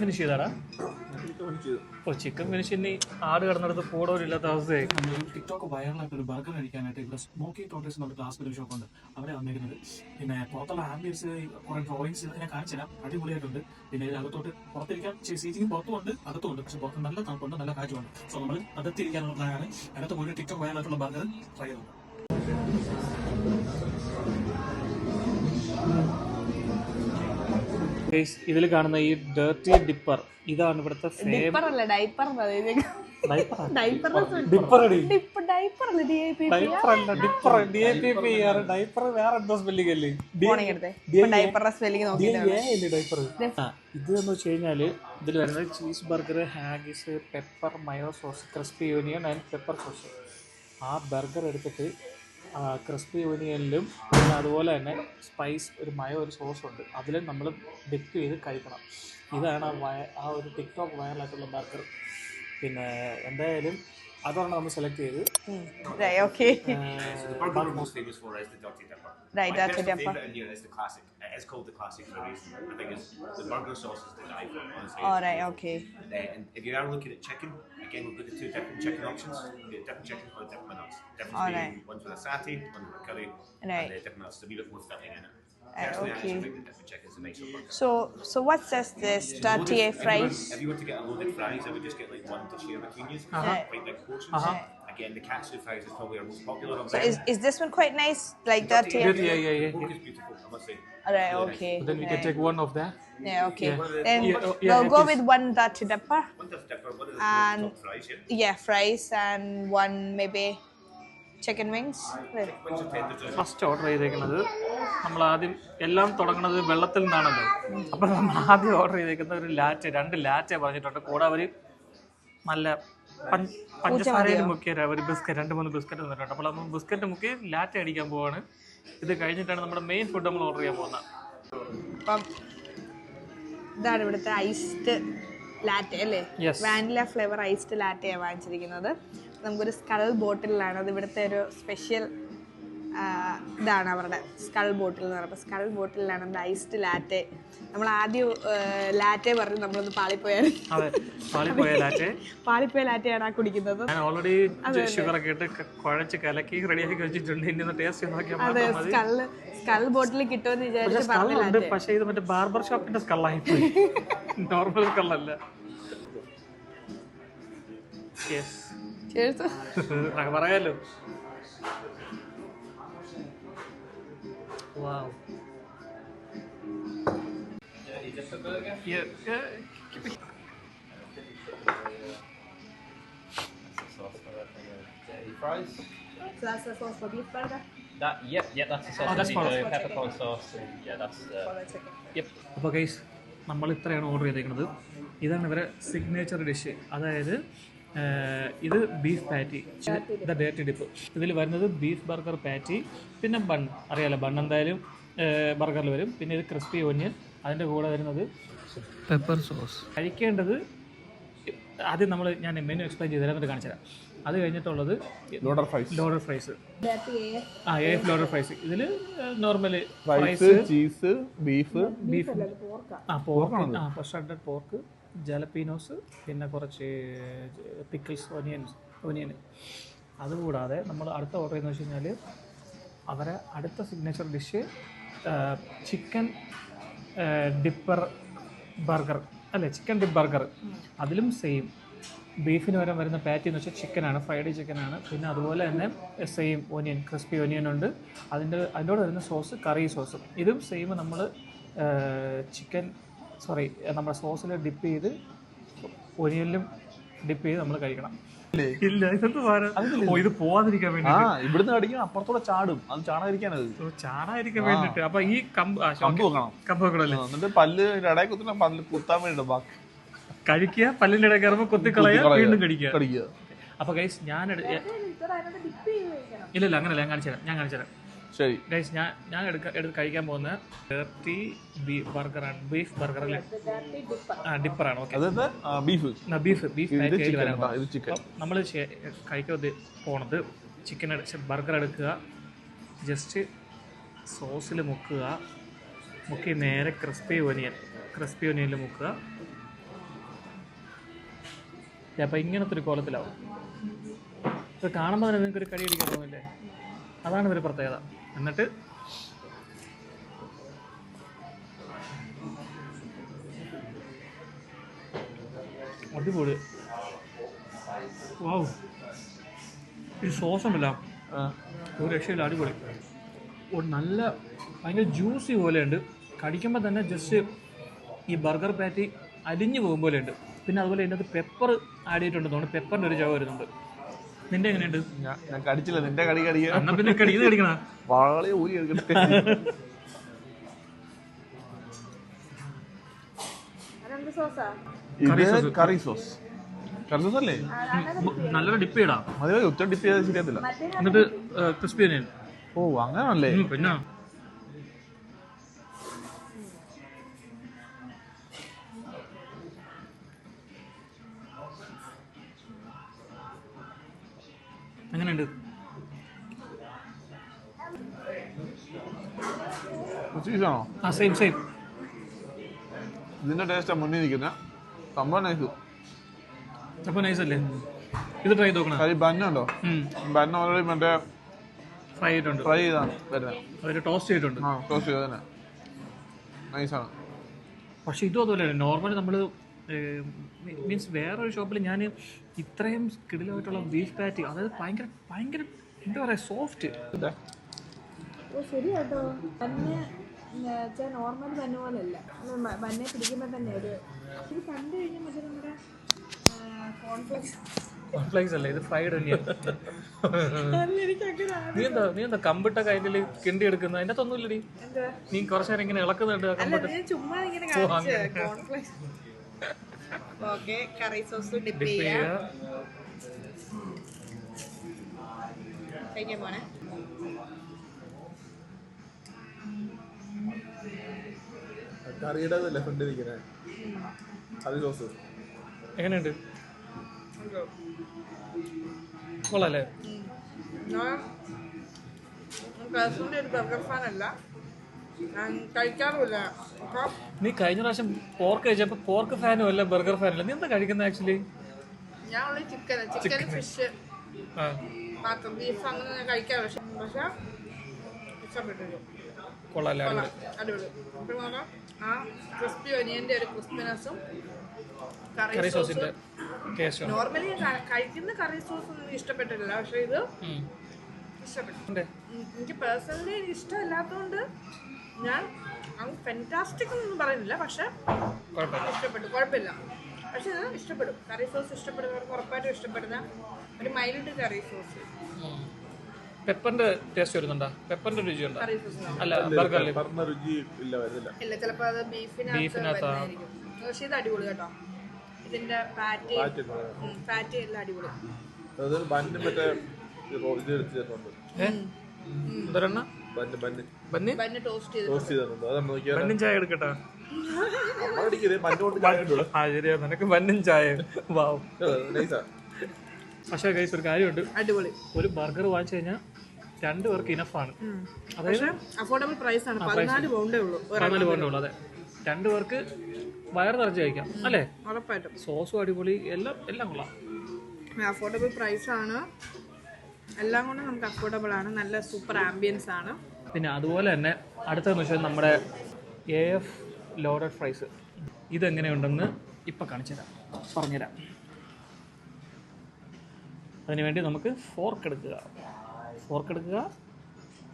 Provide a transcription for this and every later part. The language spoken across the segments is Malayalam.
ഫിനിഷ് ചെയ്താടാ? ഓ, ചിക്കൻ ഫിനിഷിന് ആട് കിടന്നിടത്ത് പോടോരില്ലാത്ത അവസ്ഥയായി. നമ്മൾ ടിക്ടോക്ക് വൈറലായിട്ട് ഒരു ബർഗർ കഴിക്കാനായിട്ട് ഇവിടെ സ്മോക്കി ടോട്ടേഴ്സ് എന്നുള്ള ക്ലാസ് ഒരു ഷോപ്പുണ്ട്, അവിടെ വന്നിരിക്കുന്നത്. പിന്നെ പുറത്തുള്ള ആംബിയൻസ് കുറെ ഡ്രോയിങ്സ് ഞാൻ കാണിച്ചു തരാം, അടിപൊളിയായിട്ടുണ്ട്. പിന്നെ അകത്തോട്ട് പുറത്തിരിക്കാൻ സീറ്റിംഗ് പുറത്തുമുണ്ട് അകത്തുമുണ്ട്, പക്ഷെ പുറത്ത് നല്ല തണുപ്പുണ്ട്, നല്ല കാറ്റുണ്ട്. സോ നമ്മൾ അകത്തിരിക്കാനുള്ളതാണ്. അകത്ത് പോയി ടിക്ടോക്ക് വൈറലായിട്ടുള്ള ബർഗർ ട്രൈ ചെയ്തു. ഇതിൽ കാണുന്ന ഈ ഡേർട്ടി ഡിപ്പർ, ഇതാണ് ഇവിടുത്തെ ഇതെന്ന് വെച്ച് കഴിഞ്ഞാല് ഇതിൽ വരുന്നത് cheese burger, haggis, pepper mayo sauce, crispy onion and pepper sauce. ആ ബർഗർ എടുത്തിട്ട് ക്രിസ്പി യൂണിയനിലും പിന്നെ അതുപോലെ തന്നെ സ്പൈസ് ഒരു മയോ ഒരു സോസുണ്ട്, അതിലും നമ്മൾ ഡിപ്പ് ചെയ്ത് കഴിക്കണം. ഇതാണ് ആ ഒരു ടിക്ടോക്ക് വൈറലായിട്ടുള്ള ബർഗർ. പിന്നെ എന്തായാലും അതാണ് നമ്മൾ സെലക്ട് ചെയ്ത്. Right, that's it. It's the classic. It's called the classic for a reason. I think it's the burger sauce is the die for, honestly. All right, okay. And if you are looking at chicken, again we've got the two different chicken options. We've got different chicken or different nuts. Different being ones with a satay, one with a curry, and the different nuts. So we look more filling in it. Personally, I actually think the different chickens are nicer burger. So what says this? Tortilla fries. If you were to get a loaded fries, I would just get like one to share between you. Quite big portions. Again, the katsu fries is probably our most popular. So is this one quite nice? Like tortilla? Yeah. Pork is beautiful, I must say. Alright, okay. Then we can take one of that. Yeah, okay. Then Yeah, we'll go with one tortilla dipper. One does differ. One of And the top fries, yeah. yeah, fries and one maybe chicken wings. Wings are tender. First order ചെയ്തേക്കുന്നത് നമ്മൾ ആദ്യം എല്ലാം തുടങ്ങുന്നത് വെള്ളത്തിൽ നിന്നാണല്ലോ. അപ്പം നമ്മൾ ആദ്യം ഓർഡർ ചെയ്തേക്കുന്ന ഒരു രണ്ട് ലാറ്റ പറഞ്ഞിട്ടുണ്ട്. കൂടെ അവർ നല്ല പഞ്ചസാരയിൽ മുക്കിയ ഒരു ബിസ്ക്കറ്റ്, 2-3 ബിസ്ക്കറ്റ് തന്നിട്ടുണ്ട്. അപ്പോൾ നമ്മൾ ബിസ്ക്കറ്റ് മുക്കി ലാറ്റ അടിക്കാൻ പോവാണ്. ഇത് കഴിഞ്ഞിട്ടാണ് നമ്മുടെ മെയിൻ ഫുഡ് നമ്മൾ ഓർഡർ ചെയ്യാൻ പോകുന്നത്. അപ്പം ഇതാണ് ഇവിടുത്തെ ഐസ്ഡ് ലാറ്റെ അല്ലേ? വാനില ഫ്ലേവർ ഐസ്ഡ് ലാറ്റയാണ് വാങ്ങിച്ചിരിക്കുന്നത്. നമുക്കൊരു സ്കൾ ബോട്ടിലാണ്, അത് ഇവിടുത്തെ ഒരു സ്പെഷ്യൽ ഇതാണ് അവരുടെ സ്കൾ ബോട്ടിൽ എന്ന് പറയുമ്പോൾ. സ്കൾ ബോട്ടിലാണ് നമ്മുടെ ഐസ്ഡ് ലാറ്റെ. നമ്മൾ ആദ്യം ലാറ്റെ പറഞ്ഞ് നമ്മളൊന്ന് പാളിപ്പോയ ലാറ്റയാണ് ആ കുടിക്കുന്നത്. ഓൾറെഡി ഷുഗർ ഒക്കെ ഇട്ട് കുഴച്ച് കലക്കി റെഡിയാക്കി വെച്ചിട്ടുണ്ട്. ഇനി ടേസ്റ്റ് നോക്കിയാൽ അതെ, സ്കൾ ബോട്ടിൽ കിട്ടുമെന്ന് വിചാരിച്ചു. പക്ഷേ ഇത് മറ്റേ ബാർബർ ഷോപ്പിന്റെ സ്കളായി പോയി, നോർമൽ സ്കളല്ല. പറയാലോ. Wow. Yeah. Keep it. Fries. So that's the sauce for beef burger? Yep, that's the sauce. That's fine. Peppercorn sauce. Yeah, that's For the chicken. Yep. അപ്പോൾ ഗൈസ്, നമ്മൾ ഇത്രയാണ് ഓർഡർ ചെയ്തേക്കുന്നത്. ഇതാണ് ഇവരെ സിഗ്നേച്ചർ ഡിഷ്. അതായത് ഇത് beef patty, the dirty dip. ഇതിൽ വരുന്നത് ബീഫ് ബർഗർ പാറ്റി, പിന്നെ ബൺ, അറിയാലോ ബൺ എന്തായാലും ബർഗറിൽ വരും. പിന്നെ ഇത് ക്രിസ്പി ഓനിയൻ, അതിൻ്റെ കൂടെ വരുന്നത് പെപ്പർ സോസ്. കഴിക്കേണ്ടത് ആദ്യം ഞാൻ മെനു എക്സ്പ്ലെയിൻ ചെയ്ത് തരാം, എന്നിട്ട് കാണിച്ചു തരാം. അത് കഴിഞ്ഞിട്ടുള്ളത് ലോഡർ ഫ്രൈസ്. Loader fries. ഇതിൽ normal fries, cheese, beef, pork, shredded pork, jalapenos, പിന്നെ കുറച്ച് പിക്കിൾസ്, ഒനിയൻ. അതുകൂടാതെ നമ്മൾ അടുത്ത ഓർഡർ ചെയ്യുന്നത് വെച്ച് കഴിഞ്ഞാൽ അവരെ അടുത്ത signature dish chicken Dipper burger അല്ലേ, ചിക്കൻ ഡിപ്പ് ബർഗർ. അതിലും സെയിം ബീഫിന് വരുന്ന പാറ്റി എന്ന് വെച്ചാൽ ചിക്കനാണ്, ഫ്രൈഡ് ചിക്കനാണ്. പിന്നെ അതുപോലെ തന്നെ സെയിം ഓനിയൻ, ക്രിസ്പി ഓനിയൻ ഉണ്ട്. അതിനോട് വരുന്ന സോസ് കറി സോസും. ഇതും സെയിം നമ്മൾ നമ്മുടെ സോസിൽ ഡിപ്പ് ചെയ്ത് ഒനിയനിലും ഡിപ്പ് ചെയ്ത് നമ്മൾ കഴിക്കണം. ഇല്ല, ഇതെന്ത് സാധനം? ഇത് പോവാതിരിക്കാൻ വേണ്ടി ഇവിടുന്ന് അടിക്കണം, അപ്പുറത്തോടെ ചാടും. അത് ചാടാതിരിക്കാൻ വേണ്ടിട്ട്. അപ്പൊ ഈ കമ്പ് വെക്കണല്ലേ, എന്നിട്ട് പല്ല് ഇടയിൽ കുത്തുന്ന പല്ല് കുത്താൻ വേണ്ടി കഴിക്കുക, പല്ലിന്റെ ഇടയിൽ കയറുമ്പോൾ കുത്തിക്കളയുക, വീണ്ടും കടിക്കുക. അപ്പൊ ഗൈസ് ഇല്ല അങ്ങനല്ല, ഞാൻ കാണിച്ചു തരാം. ശരി ഗൈസ്, ഞാൻ എടുത്ത് കഴിക്കാൻ പോകുന്ന ഡേർട്ടി ബർഗറാണ്, ബീഫ് ബർഗർ അല്ലേ, ഡിപ്പറാണ്. ഓക്കെ, ബീഫ് നമ്മൾ കഴിക്കാൻ പോണത് ബർഗർ എടുക്കുക, ജസ്റ്റ് സോസിൽ മുക്കി നേരെ ക്രിസ്പി ഒനിയനിൽ മുക്കുക. അപ്പോൾ ഇങ്ങനത്തെ ഒരു കോലത്തിലാവും. ഇത് കാണുമ്പോൾ തന്നെ നിങ്ങൾക്കൊരു കടി അടിക്കാൻ തോന്നില്ലേ? അതാണ് ഒരു പ്രത്യേകത. എന്നിട്ട് അടിപൊളി. വാവ്, ഈ സോസൊന്നുമില്ല, ഒരു രക്ഷയില്ല, അടിപൊളി. ഒരു നല്ല ഭയങ്കര ജ്യൂസി പോലെയുണ്ട്. കടിക്കുമ്പോൾ തന്നെ ജസ്റ്റ് ഈ ബർഗർ പാറ്റി അലിഞ്ഞു പോകും പോലെയുണ്ട്. പിന്നെ അതുപോലെ ഇതിനകത്ത് പെപ്പർ ആഡ് ചെയ്തിട്ടുണ്ട് തോന്നുന്നു. പെപ്പറിൻ്റെ ഒരു ചവ വരുന്നുണ്ട്. നിന്റെ എങ്ങനെയുണ്ട്? ഞാൻ കടിച്ചില്ല, നിന്റെ കടി കടിക്കുക. എന്നാ പിന്നെ ഇത് കടിക്കണ വളരെ ഊരി എടുക്കട്ടെ. അതെന്ത് സോസാ? ഇത് കറി സോസ്. കറി സോസ് അല്ലേ? നല്ലൊരു ഡിപ്പ് ചെയ്യടാ. മതി ഒറ്റ ഡിപ്പ് ചെയ്താൽ ശരിയാത്തില്ല. എന്നിട്ട് ക്രിസ്പി തന്നെയാണ്. ഓ അങ്ങനാണല്ലേ? പിന്നെ എങ്ങനെയുണ്ട്? ചീസാണോ? ആ സെയിം സെയിം. ഇതിന്റെ ടേസ്റ്റാ മുന്നിൽ നിൽക്കുന്ന സംഭവം. നൈസ്. അപ്പോൾ നൈസ് അല്ലേ? ഇത് ട്രൈ ചെയ്ത് നോക്കണം. കറി ബന്നുണ്ടോ? ബന്ന് ഓൾറെഡി മറ്റേ ഫ്രൈ ചെയ്തിട്ടുണ്ട്. ഫ്രൈ ചെയ്താണ് വരുന്നത്. അവർ ടോസ്റ്റ് ചെയ്തിട്ടുണ്ട്. ആ ടോസ്റ്റ് ചെയ്ത് തന്നെ നൈസാണ്. പക്ഷേ ഇതും അതുപോലെ നോർമലി നമ്മൾ മീൻസ് വേറൊരു ഷോപ്പിൽ ഞാൻ ഇത്രയും കിടിലമായിട്ടുള്ള ബീഫ് പാറ്റി, അതായത് ഭയങ്കര ഭയങ്കര എന്താ പറയുക, സോഫ്റ്റ്. ഓ ശരി കേട്ടോ. ബന്ന് വെച്ചാൽ നോർമൽ ബന്ന് പോലെയല്ല. ബന്നെ പിടിക്കുമ്പോൾ തന്നെ ഒരു ഇത് കണ്ടു കഴിഞ്ഞാൽ മറ്റേ നമ്മുടെ കോൺഫ്ലെക്സ് അല്ലേ ഇത്? Fried onion. നീ എന്താ കമ്പിട്ട കയ്യിൽ കിണ്ടി എടുക്കുന്നത്? അതിൻ്റെ ഒന്നുമില്ലടി. നീ കുറച്ച് നേരം ഇങ്ങനെ ഇളക്കുന്നുണ്ട്. ചുമ്മാ ഇങ്ങനെ കോൺഫ്ലെക്സ്. ഓക്കെ, കറി സോസ് ഡിപ്പ് ചെയ്യാം. കഴിക്കാൻ പോണേ. കറിയുടെ ഫ്രണ്ട് ഇരിക്കുന്നത് കറി സോസ് എങ്ങനെയുണ്ട്? കൊള്ളാല്ലേ? ഞാൻ പേഴ്സണലി ഒരു ബർഗർ ഫാൻ അല്ല, ഞാൻ കഴിക്കാറുമില്ല. അപ്പം നീ കഴിഞ്ഞ പ്രാവശ്യം പോർക്ക് കഴിച്ചപ്പോൾ പോർക്ക് ഫാനും അല്ല ബർഗർ ഫാനും അല്ല. നീ എന്താ കഴിക്കുന്നത് ആക്ച്വലി? ഞാൻ ഉള്ള ചിക്കൻ ഫിഷ് മാത്രം, ബീഫ് അങ്ങനെ ഞാൻ കഴിക്കാറില്ല. പക്ഷെ ഇഷ്ടപ്പെട്ടു. കൊള്ളാല്ലേ? അടിപൊളി. അപ്പോൾ നോക്കാം, ആ ക്രിസ്പി ഒനിയൻ്റെ ഒരു ക്രിസ്പിനെസ്സും കറി സോസിന്റെ ടേസ്റ്റ്. നോർമലി കഴിക്കുന്ന കറി സോസ് ഒന്നും ഇഷ്ടപ്പെട്ടിട്ടില്ല, പക്ഷെ ഇത് ഇഷ്ടപ്പെട്ടു. എനിക്ക് പേഴ്സണലി ഇഷ്ടമല്ലാത്തതുകൊണ്ട് ഞാൻ ഫെന്റാസ്റ്റിക് എന്നൊന്നും പറയുന്നില്ല, പക്ഷെ ഇഷ്ടപ്പെട്ടു, കുഴപ്പമില്ല. പക്ഷെ ഇത് ഇഷ്ടപ്പെടും. കറി സോസ് ഇഷ്ടപ്പെടുന്നവർക്ക് ഉറപ്പായിട്ടും ഇഷ്ടപ്പെടുന്ന ഒരു മൈൽഡ് കറി സോസ്. പെപ്പറിന്റെ ടേസ്റ്റ് വരുന്നുണ്ടോ? പെപ്പറിന്റെ രുചി ഉണ്ടോ? കറി സോസ് അല്ല ബർഗറിൽ രുചി ഇല്ല, വരുന്നില്ല. ഇല്ല, ചിലപ്പോൾ അത് ബീഫിനകത്തായിരിക്കും. പക്ഷെ ഇത് അടിപൊളി കേട്ടോ. ഇതിന്റെ പാറ്റി എല്ലാം അടിപൊളി. ബന്നും മറ്റേ ഇത് എടുത്തിട്ടുണ്ട്. ബന്ന് ടോസ്റ്റ് ചെയ്തിട്ടുണ്ട്. ബന്നും ചായ എടുക്കട്ടെ. ശരിയാ, നിനക്ക് ബന്നും ചായ. വാവ്. പക്ഷേ ഗൈസ് ഒരു കാര്യമുണ്ട്, അടിപൊളി. ഒരു ബർഗർ വാങ്ങിച്ചു കഴിഞ്ഞാൽ 2 പേർക്ക് ഇനഫാണ്. അതായത് അഫോർഡബിൾ പ്രൈസ് ആണ്. 14 പൗണ്ടേ ഉള്ളൂ. 14 പൗണ്ടേ ഉള്ളൂ. അതെ, 2 പേർക്ക് വയറ് നിറച്ച് കഴിക്കാം അല്ലേ? ഉറപ്പായിട്ടും. സോസും അടിപൊളി, എല്ലാം കൊള്ളാം. അഫോർഡബിൾ പ്രൈസ് ആണ്, എല്ലാം കൊണ്ടും നമുക്ക് അഫോർഡബിൾ ആണ്. നല്ല സൂപ്പർ ആംബിയൻസ് ആണ്. പിന്നെ അതുപോലെ തന്നെ അടുത്തതെന്ന് വെച്ചാൽ നമ്മുടെ AF ലോഡഡ് ഫ്രൈസ്. ഇതെങ്ങനെയുണ്ടെന്ന് ഇപ്പം പറഞ്ഞുതരാം. അതിനുവേണ്ടി നമുക്ക് ഫോർക്ക് എടുക്കുക,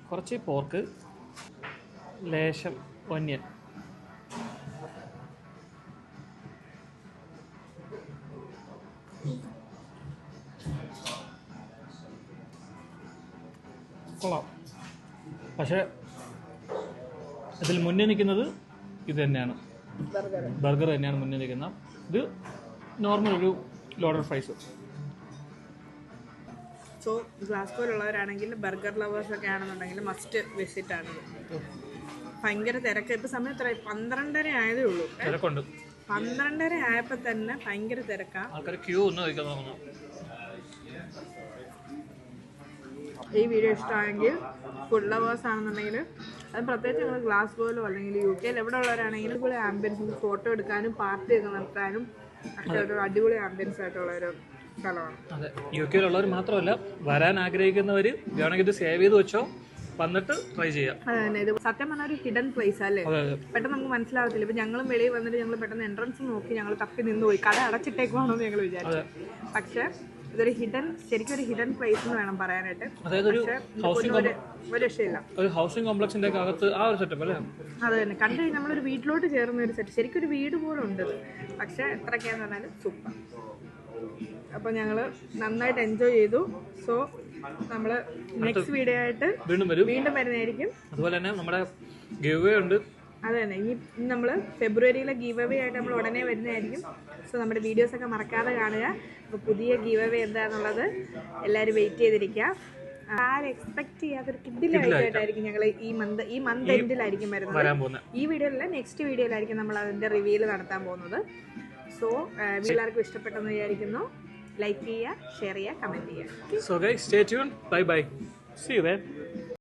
കുറച്ച് പോർക്ക്, ലേശം ഒനിയൻ, കൊള്ളാം. പക്ഷേ ഇതിൽ മുന്നേ നിൽക്കുന്നത് ഇത് തന്നെയാണ്, ബർഗർ തന്നെയാണ് മുന്നേ നിൽക്കുന്നത്. ഇത് നോർമൽ ഒരു ലോഡഡ് ഫ്രൈസ്. സോ ഗ്ലാസ്ഗോയിലുള്ളവരാണെങ്കിൽ ബർഗർ ലവേഴ്സ് ഒക്കെ ആണെന്നുണ്ടെങ്കിൽ മസ്റ്റ് വിസിറ്റ് ആണിത്. ഭയങ്കര തിരക്ക്. ഇപ്പം സമയം എത്ര? 12:30 ആയതേ ഉള്ളൂ. തിരക്കുണ്ട്. 12:30 ആയപ്പോൾ തന്നെ ഭയങ്കര തിരക്കാണ്. ആൾക്കാർ ക്യൂ ഒന്നും കഴിക്കാൻ തോന്നുന്നു. ഈ വീഡിയോ ഇഷ്ടമായെങ്കിൽ ഫുഡ് ലവേഴ്സ് ആണെന്നുണ്ടെങ്കിൽ, അത് പ്രത്യേകിച്ച് നിങ്ങൾ ഗ്ലാസ്ഗോയിലോ അല്ലെങ്കിൽ UK എവിടെ ഉള്ളവരാണെങ്കിൽ ഇതുപോലെ ആംബിയൻസ് ഫോട്ടോ എടുക്കാനും പാർട്ടി ഒക്കെ നടത്താനും പക്ഷെ ഒരു അടിപൊളി ആംബിയൻസ് ആയിട്ടുള്ള ഒരു സ്ഥലമാണ്. അതെ, യു കെയിലുള്ളവർ മാത്രമല്ല, വരാൻ ആഗ്രഹിക്കുന്നവർ വേണമെങ്കിൽ ഇത് സേവ് ചെയ്ത് വെച്ചോ, വന്നിട്ട് ട്രൈ ചെയ്യാം. അതന്നെ, ഇത് സത്യം പറഞ്ഞ ഒരു ഹിഡൻ പ്ലേസ് അല്ലേ, അതെ അതെ. പെട്ടെന്ന് നമുക്ക് മനസ്സിലാവത്തില്ല. ഇപ്പൊ ഞങ്ങളും വെളിയിൽ വന്നിട്ട് ഞങ്ങൾ പെട്ടെന്ന് എൻട്രൻസ് നോക്കി ഞങ്ങൾ തപ്പി നിന്ന് പോയി, കട അടച്ചിട്ടേക്കുവാണോ എന്ന് ഞങ്ങൾ വിചാരിച്ചു. പക്ഷെ ഇതൊരു ഹിഡൻ, ശരിക്കും ഒരു ഹിഡൻ പ്ലേസ് എന്ന് വേണം പറയാനായിട്ട്. അതായത് ഒരു ഒരു രക്ഷയില്ല, ഒരു ഹൗസിംഗ് കോംപ്ലക്സിന്റെ അകത്ത് ആ ഒരു സെറ്റപ്പ് അല്ലേ. അത് തന്നെ കണ്ടു കഴിഞ്ഞാൽ നമ്മളൊരു വീട്ടിലോട്ട് ചേർന്ന ഒരു സെറ്റ്, ശരിക്കും ഒരു വീട് പോലെ ഉണ്ട്. പക്ഷെ എത്രയൊക്കെയാന്ന് പറഞ്ഞാലും സൂപ്പർ. അപ്പോൾ ഞങ്ങൾ നന്നായിട്ട് എൻജോയ് ചെയ്തു. സോ നമ്മൾ നെക്സ്റ്റ് വീഡിയോ ആയിട്ട് വീണ്ടും വരുന്നതായിരിക്കും. അതുപോലെ തന്നെ നമ്മുടെ ഗിവ് അവേ ഉണ്ട്. അത് തന്നെ, ഇനി നമ്മൾ ഫെബ്രുവരിയിലെ ഗീവ് അവേ ആയിട്ട് നമ്മൾ ഉടനെ വരുന്നതായിരിക്കും. സോ നമ്മുടെ വീഡിയോസൊക്കെ മറക്കാതെ കാണുക. അപ്പോൾ പുതിയ ഗീവ് അവേ എന്താണെന്നുള്ളത് എല്ലാവരും വെയിറ്റ് ചെയ്തിരിക്കുക. ആരും എക്സ്പെക്ട് ചെയ്യാത്തൊരു കിഡിലായിട്ടായിരിക്കും ഞങ്ങൾ ഈ മന്ത് എൻഡിലായിരിക്കും വരുന്നത്. ഈ വീഡിയോയിലല്ല, നെക്സ്റ്റ് വീഡിയോയിലായിരിക്കും നമ്മൾ അതിൻ്റെ റിവ്യൂല് നടത്താൻ പോകുന്നത്. സോ എല്ലാവർക്കും ഇഷ്ടപ്പെട്ടെന്ന് വിചാരിക്കുന്നു. ലൈക്ക് ചെയ്യുക, ഷെയർ ചെയ്യുക, കമൻറ്റ് ചെയ്യുക. So guys, stay tuned. Bye bye. See you there.